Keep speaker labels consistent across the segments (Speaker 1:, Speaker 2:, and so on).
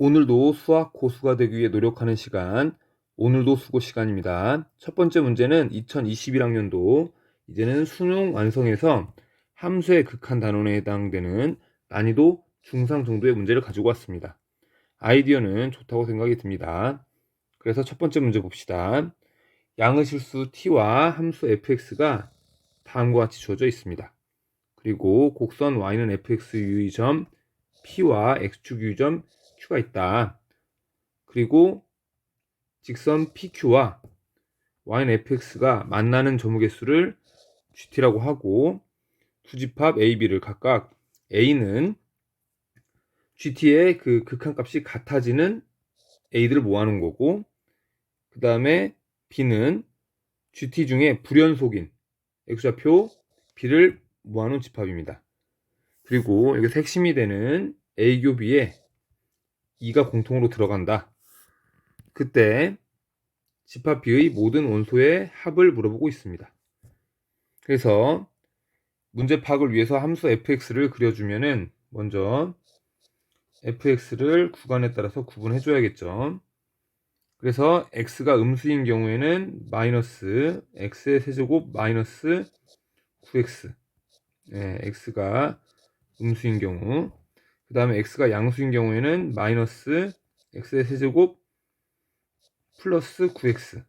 Speaker 1: 오늘도 수학 고수가 되기 위해 노력하는 시간, 오늘도 수고 시간입니다. 첫 번째 문제는 2021학년도 이제는 수능 완성에서 함수의 극한 단원에 해당되는 난이도 중상 정도의 문제를 가지고 왔습니다. 아이디어는 좋다고 생각이 듭니다. 그래서 첫 번째 문제 봅시다. 양의 실수 t와 함수 fx가 다음과 같이 주어져 있습니다. 그리고 곡선 y는 fx 유의점 p와 x축 유의점 q가 있다. 그리고 직선 PQ와 y는 fx가 만나는 점의 개수를 GT라고 하고 두 집합 AB를 각각 A는 GT의 그 극한값이 같아지는 A들을 모아놓은 거고, 그 다음에 B는 GT 중에 불연속인 X좌표 B를 모아놓은 집합입니다. 그리고 여기서 핵심이 되는 A교 B에 2가 공통으로 들어간다. 그때 집합 B의 모든 원소의 합을 물어보고 있습니다. 그래서 문제 파악을 위해서 함수 fx를 그려주면은 먼저 fx를 구간에 따라서 구분해 줘야겠죠. 그래서 x가 음수인 경우에는 마이너스 x의 세제곱 마이너스 9x, x가 음수인 경우, 그 다음에 x가 양수인 경우에는 마이너스 x의 세제곱 플러스 9x,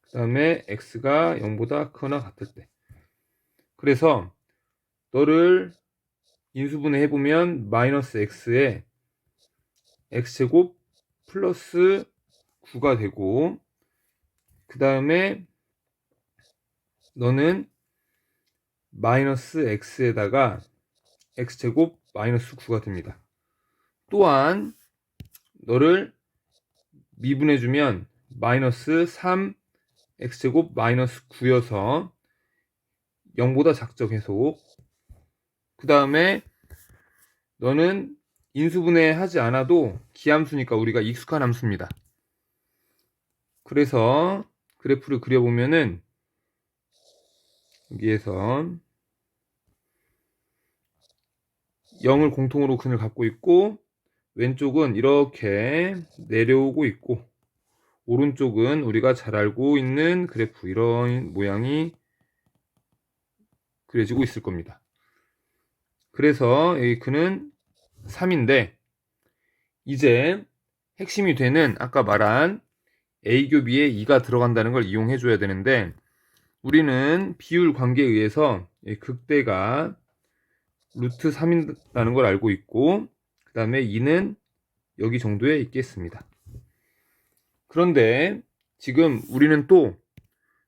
Speaker 1: 그 다음에 x가 0보다 크거나 같을 때. 그래서 너를 인수분해 해보면 마이너스 x에 x제곱 플러스 9가 되고, 그 다음에 너는 마이너스 x에다가 x제곱 마이너스 9가 됩니다. 또한 너를 미분해주면 마이너스 3 x제곱 마이너스 9여서 0보다 작죠, 계속. 그 다음에 너는 인수분해 하지 않아도 기함수니까 우리가 익숙한 함수입니다. 그래서 그래프를 그려보면은 여기에서 0을 공통으로 근을 갖고 있고, 왼쪽은 이렇게 내려오고 있고, 오른쪽은 우리가 잘 알고 있는 그래프, 이런 모양이 그려지고 있을 겁니다. 그래서 여기 근은 3인데 이제 핵심이 되는 아까 말한 A교 B에 2가 들어간다는 걸 이용해 줘야 되는데, 우리는 비율 관계에 의해서 극대가 루트 3이라는 걸 알고 있고, 그 다음에 2는 여기 정도에 있겠습니다. 그런데 지금 우리는 또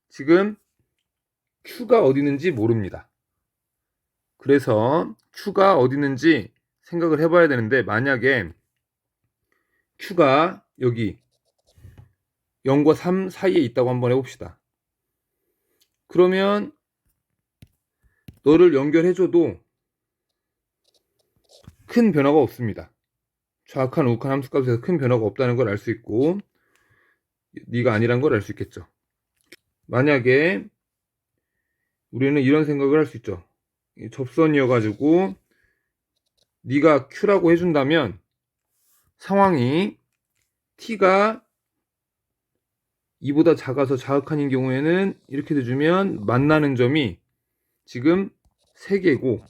Speaker 1: 지금 Q가 어디 있는지 모릅니다. 그래서 Q가 어디 있는지 생각을 해봐야 되는데, 만약에 Q가 여기 0과 3 사이에 있다고 한번 해봅시다. 그러면 너를 연결해줘도 큰 변화가 없습니다. 좌악한 우악한 함수값에서 큰 변화가 없다는 걸 알 수 있고, 네가 아니란 걸 알 수 있겠죠. 만약에 우리는 이런 생각을 할 수 있죠. 접선이어가지고 네가 Q라고 해준다면 상황이 T가 2보다 작아서 좌악한인 경우에는 이렇게 돼주면 만나는 점이 지금 3개고,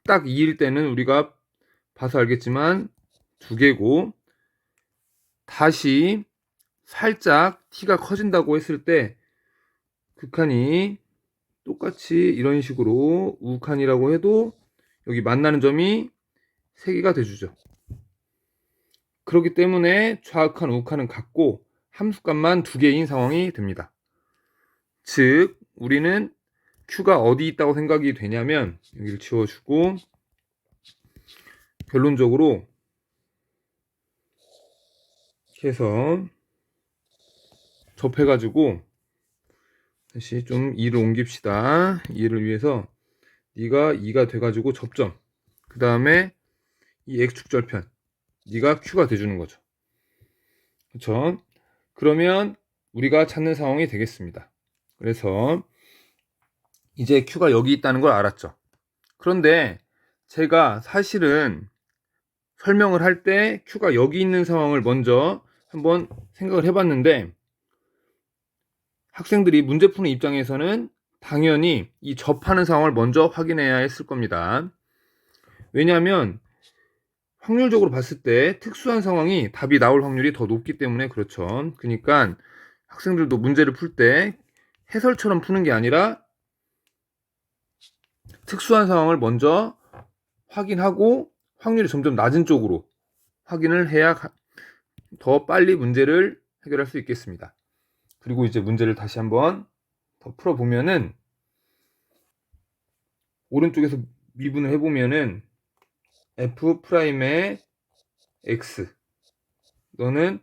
Speaker 1: 딱 2일 때는 우리가 봐서 알겠지만 2개고, 다시 살짝 t가 커진다고 했을 때 극한이 똑같이 이런 식으로 우극한이라고 해도 여기 만나는 점이 3개가 돼주죠. 그렇기 때문에 좌극한, 우극한은 같고 함수값만 2개인 상황이 됩니다. 즉 우리는 Q가 어디 있다고 생각이 되냐면, 여기를 지워주고 결론적으로 이렇게 해서 접해가지고 다시 좀 2를 옮깁시다. 2를 위해서 네가 2가 돼가지고 접점, 그 다음에 이 x축절편, 네가 q가 돼주는 거죠. 그렇죠? 그러면 우리가 찾는 상황이 되겠습니다. 그래서 이제 q가 여기 있다는 걸 알았죠. 그런데 제가 사실은 설명을 할 때 Q가 여기 있는 상황을 먼저 한번 생각을 해봤는데, 학생들이 문제 푸는 입장에서는 당연히 이 접하는 상황을 먼저 확인해야 했을 겁니다. 왜냐하면 확률적으로 봤을 때 특수한 상황이 답이 나올 확률이 더 높기 때문에 그렇죠. 그러니까 학생들도 문제를 풀 때 해설처럼 푸는 게 아니라 특수한 상황을 먼저 확인하고 확률이 점점 낮은 쪽으로 확인을 해야 더 빨리 문제를 해결할 수 있겠습니다. 그리고 이제 문제를 다시 한번 더 풀어보면은, 오른쪽에서 미분을 해보면은 f'의 x 너는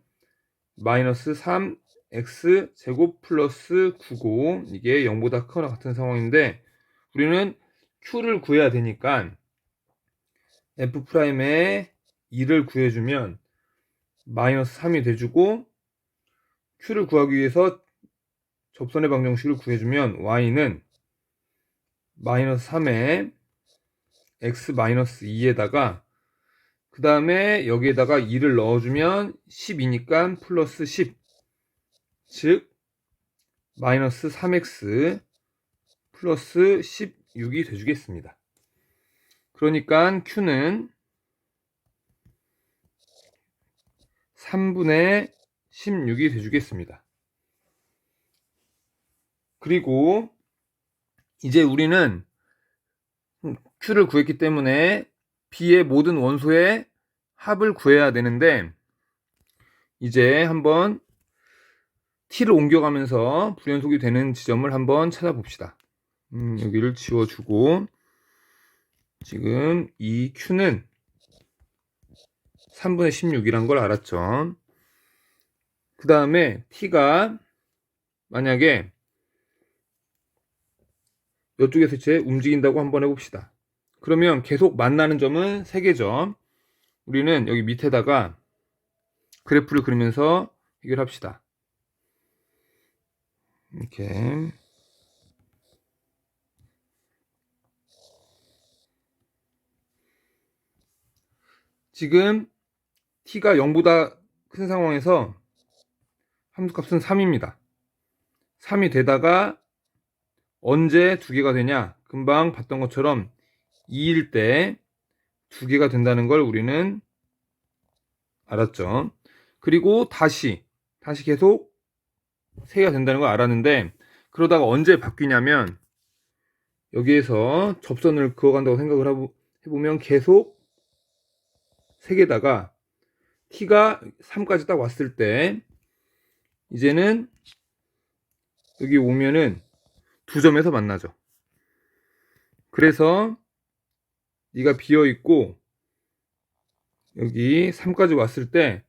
Speaker 1: 마이너스 3x 제곱 플러스 9고 이게 0보다 크거나 같은 상황인데, 우리는 q를 구해야 되니까 f'의 2를 구해주면 마이너스 3이 돼주고, q를 구하기 위해서 접선의 방정식을 구해주면 y는 마이너스 3에 x 마이너스 2에다가 그 다음에 여기에다가 2를 넣어주면 10이니까 플러스 10, 즉 마이너스 3x 플러스 16이 돼주겠습니다. 그러니까 q는 3분의 16이 돼주겠습니다. 그리고 이제 우리는 q를 구했기 때문에 b의 모든 원소의 합을 구해야 되는데, 이제 한번 t를 옮겨가면서 불연속이 되는 지점을 한번 찾아봅시다. 여기를 지워주고, 지금 이 q는 3분의 16이란 걸 알았죠. 그 다음에 t가 만약에 이쪽에서 이제 움직인다고 한번 해봅시다. 그러면 계속 만나는 점은 3개죠. 우리는 여기 밑에다가 그래프를 그리면서 해결합시다. 이렇게 지금 t가 0보다 큰 상황에서 함수값은 3입니다. 3이 되다가 언제 2개가 되냐? 금방 봤던 것처럼 2일 때 2개가 된다는 걸 우리는 알았죠. 그리고 다시 계속 3개가 된다는 걸 알았는데, 그러다가 언제 바뀌냐면 여기에서 접선을 그어간다고 생각을 해보면 계속 3개다가 t가 3까지 딱 왔을 때 이제는 여기 오면은 2점에서 만나죠. 그래서 네가 비어있고 여기 3까지 왔을 때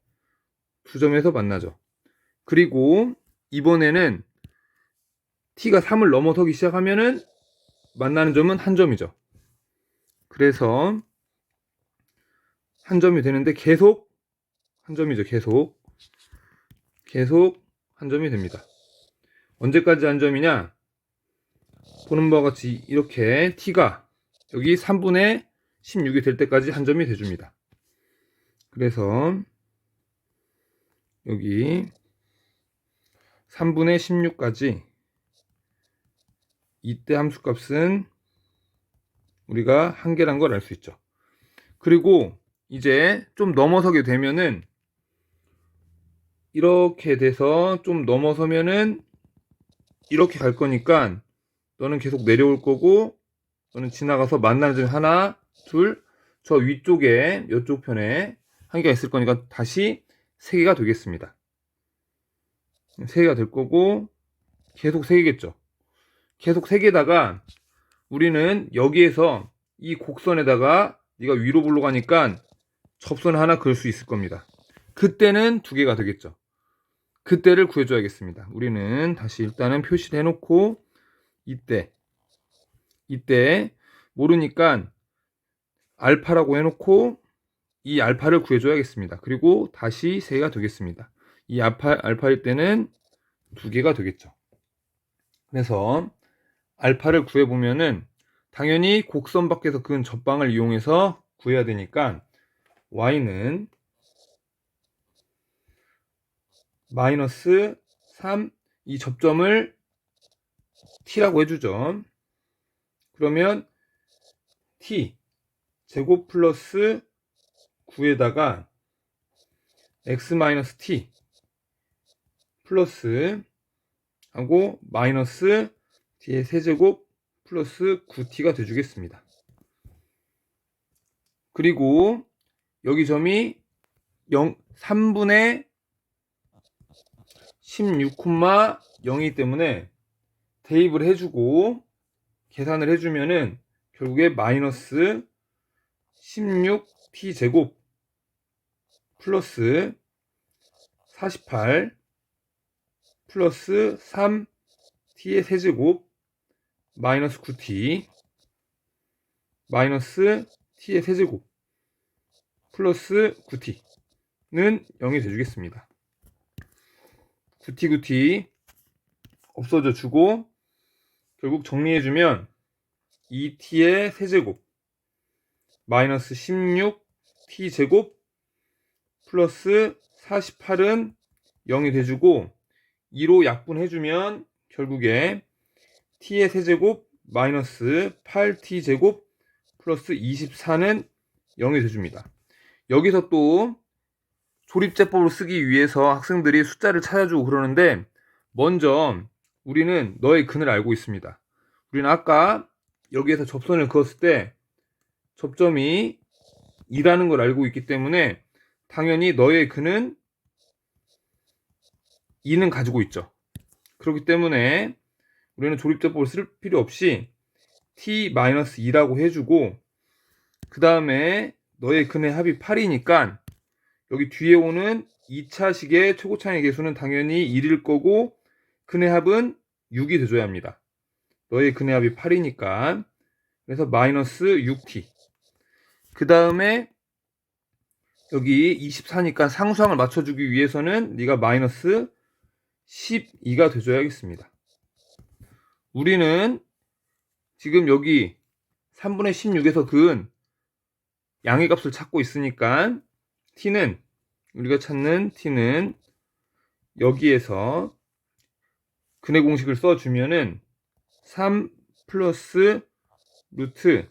Speaker 1: 2점에서 만나죠. 그리고 이번에는 t가 3을 넘어서기 시작하면은 만나는 점은 한 점이죠. 그래서 한 점이 되는데 계속 한 점이죠. 계속 한 점이 됩니다. 언제까지 한 점이냐? 보는 바와 같이 이렇게 t가 여기 3분의 16이 될 때까지 한 점이 돼줍니다. 그래서 여기 3분의 16까지 이때 함수값은 우리가 한계란 걸 알 수 있죠. 그리고 이제 좀 넘어서게 되면은 이렇게 돼서 좀 넘어서면은 이렇게 갈 거니까 너는 계속 내려올 거고, 너는 지나가서 만나는 점 하나, 둘, 저 위쪽에 이쪽 편에 한 개가 있을 거니까 다시 3개가 되겠습니다. 3개가 될 거고 계속 3개겠죠. 계속 3개다가 우리는 여기에서 이 곡선에다가 네가 위로 불러 가니까 접선을 하나 그을 수 있을 겁니다. 그때는 2개가 되겠죠. 그때를 구해줘야겠습니다. 우리는 다시 일단은 표시를 해놓고 이때 모르니까 알파라고 해놓고 이 알파를 구해줘야겠습니다. 그리고 다시 3개가 되겠습니다. 이 알파일 때는 2개가 되겠죠. 그래서 알파를 구해보면은 당연히 곡선 밖에서 그은 접방을 이용해서 구해야 되니까 y는 마이너스 3, 이 접점을 t라고 해주죠. 그러면 t 제곱 플러스 9에다가 x 마이너스 t 플러스 하고 마이너스 t의 세제곱 플러스 9t가 돼주겠습니다. 그리고 여기 점이 3분의 16,0이기 때문에 대입을 해주고 계산을 해주면은 결국에 마이너스 16t제곱 플러스 48 플러스 3t의 세제곱 마이너스 9t 마이너스 t의 세제곱 플러스 9t는 0이 돼주겠습니다. 9t 없어져 주고 결국 정리해주면 2t의 세제곱 마이너스 16t제곱 플러스 48은 0이 돼주고 2로 약분해주면 결국에 t의 세제곱 마이너스 8t제곱 플러스 24는 0이 돼줍니다. 여기서 또 조립제법을 쓰기 위해서 학생들이 숫자를 찾아주고 그러는데 먼저 우리는 너의 근을 알고 있습니다. 우리는 아까 여기에서 접선을 그었을 때 접점이 2라는 걸 알고 있기 때문에 당연히 너의 근은 2는 가지고 있죠. 그렇기 때문에 우리는 조립제법을 쓸 필요 없이 t-2라고 해주고 그 다음에 너의 근의 합이 8이니까 여기 뒤에 오는 2차식의 최고차의 개수는 당연히 1일 거고 근의 합은 6이 돼줘야 합니다. 너의 근의 합이 8이니까 그래서 마이너스 6t 그 다음에 여기 24니까 상수항을 맞춰주기 위해서는 네가 마이너스 12가 돼줘야겠습니다. 우리는 지금 여기 3분의 16에서 근 양의 값을 찾고 있으니까 t는 우리가 찾는 t는 여기에서 근의 공식을 써주면은 3 플러스 루트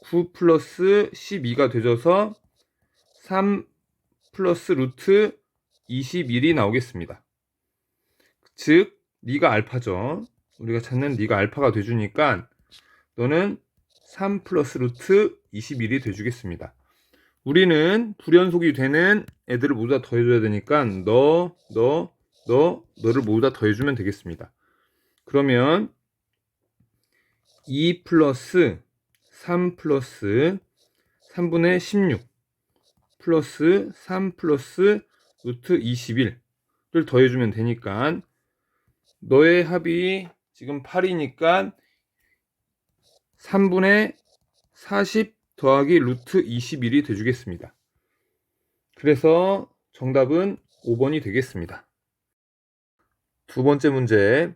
Speaker 1: 9 플러스 12가 되져서 3 플러스 루트 21이 나오겠습니다. 즉 네가 알파죠. 우리가 찾는 네가 알파가 돼주니까 너는 3 플러스 루트 21이 돼주겠습니다. 우리는 불연속이 되는 애들을 모두 다 더해줘야 되니까 너를 모두 다 더해주면 되겠습니다. 그러면 2 플러스 3 플러스 3분의 16 플러스 3 플러스 루트 21을 더해주면 되니까 너의 합이 지금 8이니까 3분의 40 더하기 루트 21이 돼주겠습니다. 그래서 정답은 5번이 되겠습니다. 두 번째 문제는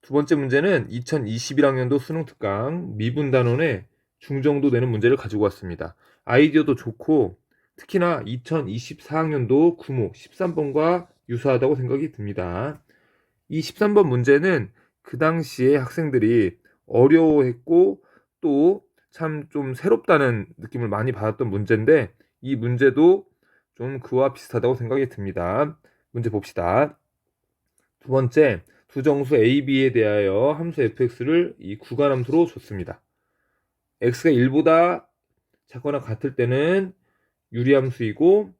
Speaker 1: 2021학년도 수능특강 미분단원의 중정도 되는 문제를 가지고 왔습니다. 아이디어도 좋고 특히나 2024학년도 구모 13번과 유사하다고 생각이 듭니다. 이 13번 문제는 그 당시에 학생들이 어려워했고 또 참 좀 새롭다는 느낌을 많이 받았던 문제인데 이 문제도 좀 그와 비슷하다고 생각이 듭니다. 문제 봅시다. 두 번째, 두 정수 A, B에 대하여 함수 fx를 이 구간함수로 줬습니다. x가 1보다 작거나 같을 때는 유리함수이고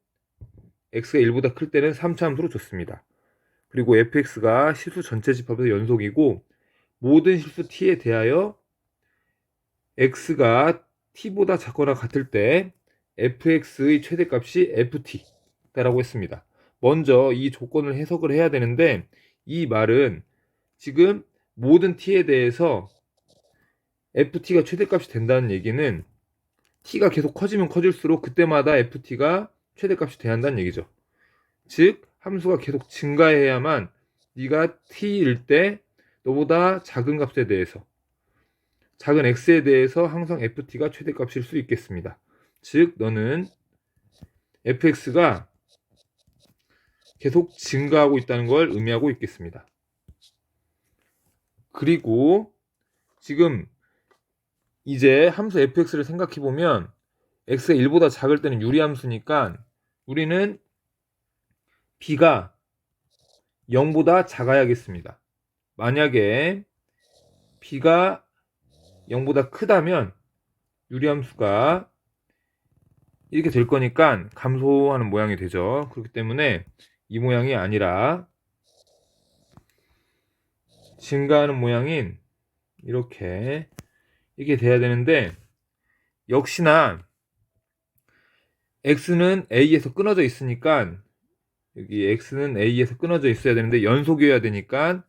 Speaker 1: x가 1보다 클 때는 3차 함수로 줬습니다. 그리고 fx가 실수 전체 집합에서 연속이고 모든 실수 t에 대하여 x가 t보다 작거나 같을 때 fx의 최대값이 ft다라고 했습니다. 먼저 이 조건을 해석을 해야 되는데 이 말은 지금 모든 t에 대해서 ft가 최대값이 된다는 얘기는 t가 계속 커지면 커질수록 그때마다 ft가 최대값이 돼야 한다는 얘기죠. 즉 함수가 계속 증가해야만 네가 t일 때 너보다 작은 값에 대해서 작은 x에 대해서 항상 ft가 최대값일 수 있겠습니다. 즉 너는 fx가 계속 증가하고 있다는 걸 의미하고 있겠습니다. 그리고 지금 이제 함수 fx를 생각해 보면 x가 1보다 작을 때는 유리함수니까 우리는 b가 0보다 작아야겠습니다. 만약에 b가 0보다 크다면 유리함수가 이렇게 될 거니까 감소하는 모양이 되죠. 그렇기 때문에 이 모양이 아니라 증가하는 모양인 이렇게 돼야 되는데, 역시나 x는 a에서 끊어져 있으니까 여기 x는 a에서 끊어져 있어야 되는데 연속이어야 되니까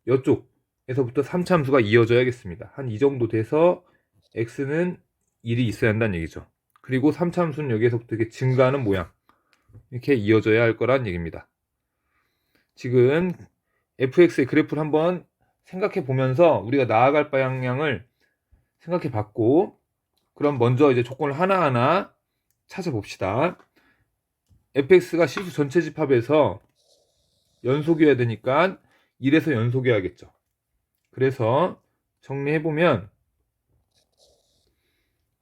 Speaker 1: 이쪽에서부터 3차함수가 이어져야겠습니다. 한 이 정도 돼서 x는 1이 있어야 한다는 얘기죠. 그리고 3차함수는 여기에서부터 이렇게 증가하는 모양, 이렇게 이어져야 할 거란 얘기입니다. 지금 fx의 그래프를 한번 생각해 보면서 우리가 나아갈 방향을 생각해 봤고, 그럼 먼저 이제 조건을 하나하나 찾아봅시다. fx가 실수 전체 집합에서 연속이어야 되니까 1에서 연속이어야겠죠. 그래서 정리해보면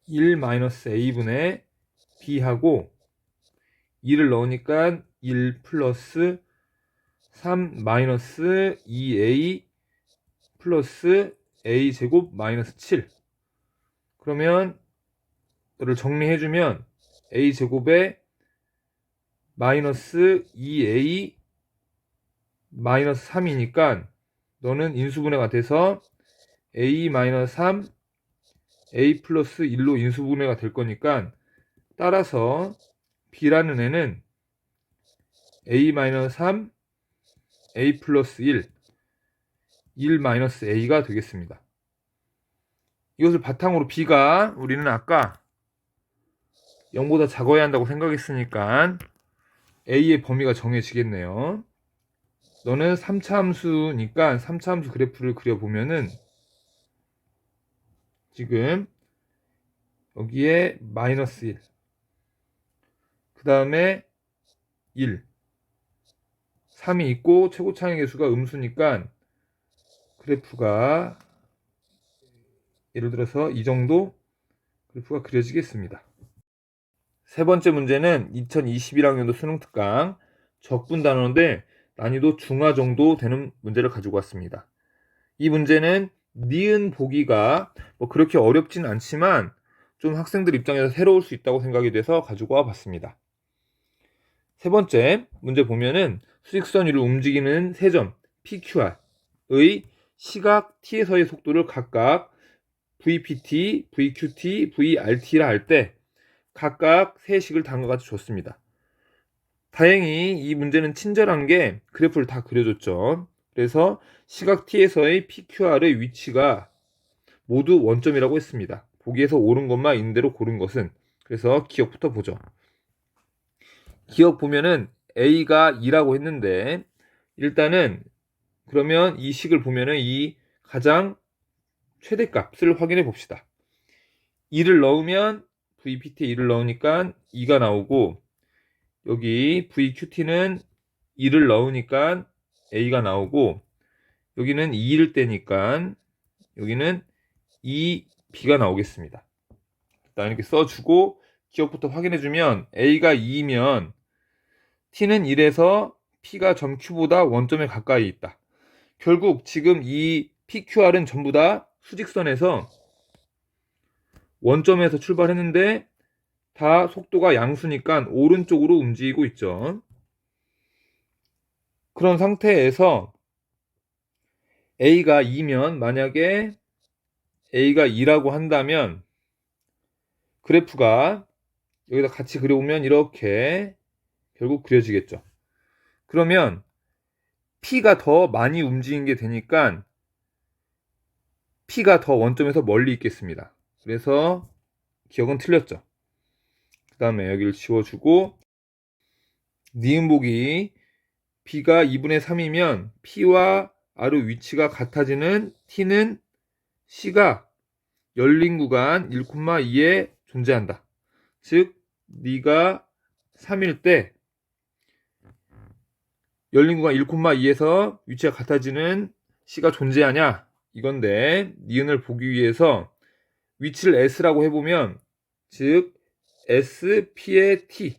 Speaker 1: 1-a분의 b하고 2를 넣으니까 1 플러스 3 마이너스 2a 플러스 a제곱 마이너스 7. 그러면 이를 정리해주면 a제곱에 마이너스 2a 마이너스 3이니까 너는 인수분해가 돼서 a 마이너스 3 a 플러스 1로 인수분해가 될 거니까, 따라서 b라는 애는 a 마이너스 3 a 플러스 1 마이너스 a가 되겠습니다. 이것을 바탕으로 b가 우리는 아까 0보다 작아야 한다고 생각했으니까 a의 범위가 정해지겠네요. 너는 3차 함수니까 3차 함수 그래프를 그려보면은 지금 여기에 마이너스 1, 그 다음에 1, 3이 있고 최고차항의 개수가 음수니까 그래프가 예를 들어서 이 정도 그래프가 그려지겠습니다. 세 번째 문제는 2021학년도 수능 특강 적분 단어인데 난이도 중하 정도 되는 문제를 가지고 왔습니다. 이 문제는 니은 보기가 그렇게 어렵진 않지만 좀 학생들 입장에서 새로울 수 있다고 생각이 돼서 가지고 와 봤습니다. 세 번째 문제 보면은 수직선 위를 움직이는 세 점 PQR의 시각 t에서의 속도를 각각 VPT, VQT, VRT라 할 때 각각 세 식을 다음과 같이 줬습니다. 다행히 이 문제는 친절한 게 그래프를 다 그려줬죠. 그래서 시각 t에서의 PQR의 위치가 모두 원점이라고 했습니다. 보기에서 옳은 것만 있는 대로 고른 것은. 그래서 기억부터 보죠. 기억 보면은 A가 2라고 했는데, 일단은 그러면 이 식을 보면은 이 가장 최대값을 확인해 봅시다. 2를 넣으면 VPT에 2를 넣으니까 2가 나오고, 여기 VQT는 2를 넣으니까 A가 나오고, 여기는 2를 떼니까 여기는 2B가 나오겠습니다. 일단 이렇게 써주고 기억부터 확인해주면 A가 2면 T는 1에서 P가 점 Q보다 원점에 가까이 있다. 결국 지금 이 PQR은 전부 다 수직선에서 원점에서 출발했는데 다 속도가 양수니까 오른쪽으로 움직이고 있죠. 그런 상태에서 A가 2면, 만약에 A가 2라고 한다면 그래프가 여기다 같이 그려보면 이렇게 결국 그려지겠죠. 그러면 P가 더 많이 움직인 게 되니까 P가 더 원점에서 멀리 있겠습니다. 그래서 기억은 틀렸죠. 그 다음에 여기를 지워주고, 니은보기 B가 2분의 3이면 P와 R의 위치가 같아지는 T는 C가 열린 구간 1,2에 존재한다. 즉 네가 3일 때 열린 구간 1,2에서 위치가 같아지는 C가 존재하냐 이건데, 니은을 보기 위해서 위치를 S라고 해보면, 즉 S, P의 T,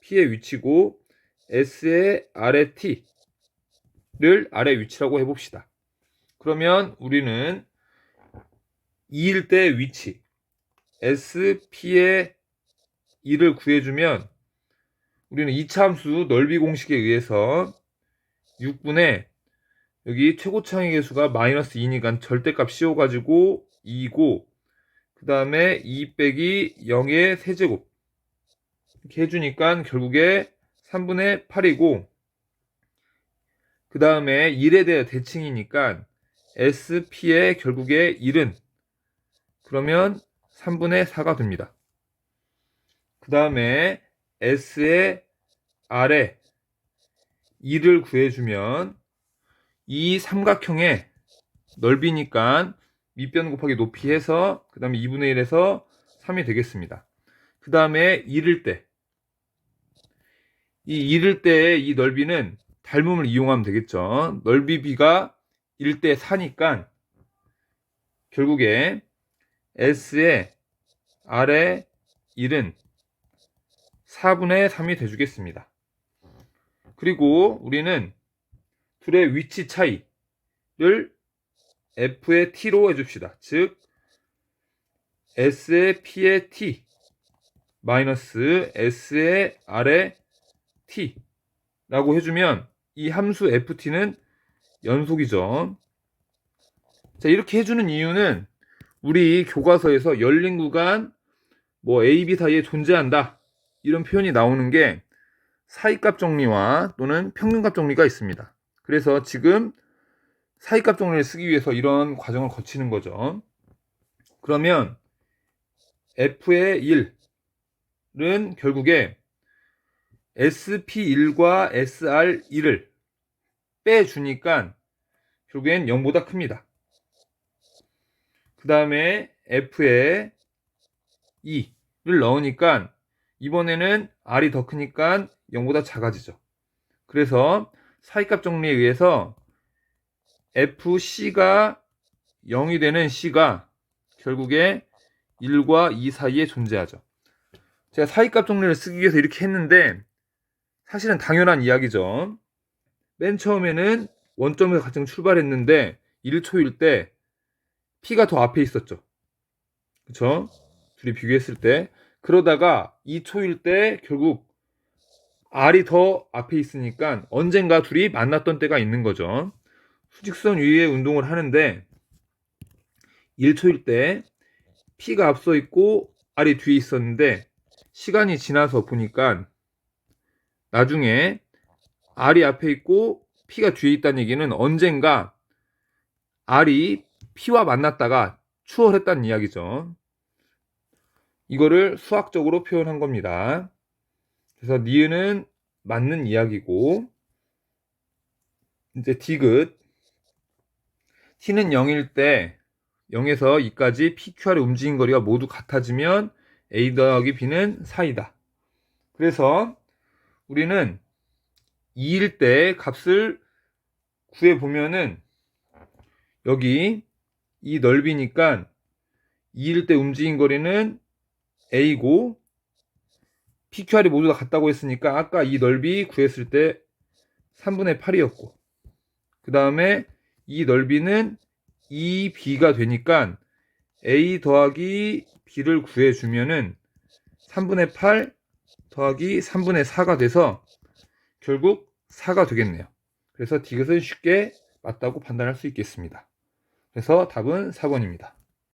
Speaker 1: P의 위치고 S의 아래 T를 아래 위치라고 해봅시다. 그러면 우리는 2일 때 위치 S, P의 2를 구해주면, 우리는 2차 함수 넓이 공식에 의해서 6분의 여기 최고차항의 개수가 마이너스 2니까 절대값 씌워가지고 2고, 그 다음에 2 빼기 0의 세제곱 이렇게 해주니까 결국에 3분의 8이고, 그 다음에 1에 대해 대칭이니까 SP의 결국에 1은 그러면 3분의 4가 됩니다. 그 다음에 S의 아래 2를 구해주면 이 삼각형의 넓이니까 밑변 곱하기 높이 해서 그 다음에 2분의 1에서 3이 되겠습니다. 그 다음에 1일 때, 이 1일 때의 이 넓이는 닮음을 이용하면 되겠죠. 넓이 B가 1대 4니까 결국에 S의 아래 1은 4분의 3이 돼주겠습니다. 그리고 우리는 둘의 위치 차이를 F의 T로 해줍시다. 즉 S의 P의 T 마이너스 S의 아래 T라고 해주면 이 함수 FT는 연속이죠. 자, 이렇게 해주는 이유는 우리 교과서에서 열린 구간 A, B 사이에 존재한다 이런 표현이 나오는 게 사이값 정리와 또는 평균값 정리가 있습니다. 그래서 지금 사이값 정리를 쓰기 위해서 이런 과정을 거치는 거죠. 그러면 F의 1은 결국에 SP1과 SR1을 빼주니까 결국엔 0보다 큽니다. 그 다음에 F의 2를 넣으니까 이번에는 R이 더 크니까 0보다 작아지죠. 그래서 사이값 정리에 의해서 FC가 0이 되는 C가 결국에 1과 2 사이에 존재하죠. 제가 사이값 정리를 쓰기 위해서 이렇게 했는데 사실은 당연한 이야기죠. 맨 처음에는 원점에서 같이 출발했는데 1초일 때 P가 더 앞에 있었죠. 그쵸? 둘이 비교했을 때. 그러다가 2초일 때 결국 R이 더 앞에 있으니까 언젠가 둘이 만났던 때가 있는 거죠. 수직선 위에 운동을 하는데 1초일 때 P가 앞서 있고 R이 뒤에 있었는데 시간이 지나서 보니까 나중에 R이 앞에 있고 P가 뒤에 있다는 얘기는 언젠가 R이 P와 만났다가 추월했다는 이야기죠. 이거를 수학적으로 표현한 겁니다. 그래서 니은은 맞는 이야기고, 이제 디귿 T는 0일 때 0에서 2까지 PQR의 움직임 거리가 모두 같아지면 A 더하기 B는 4이다. 그래서 우리는 2일 때 값을 구해보면은 여기 이 넓이니까 2일 때 움직임 거리는 A고 PQR이 모두 다 같다고 했으니까 아까 이 넓이 구했을 때 3분의 8이었고, 그 다음에 이 넓이는 2B가 되니까 A 더하기 B를 구해주면은 3분의 8 더하기 3분의 4가 돼서 결국 4가 되겠네요. 그래서 디귿은 쉽게 맞다고 판단할 수 있겠습니다. 그래서 답은 4번입니다.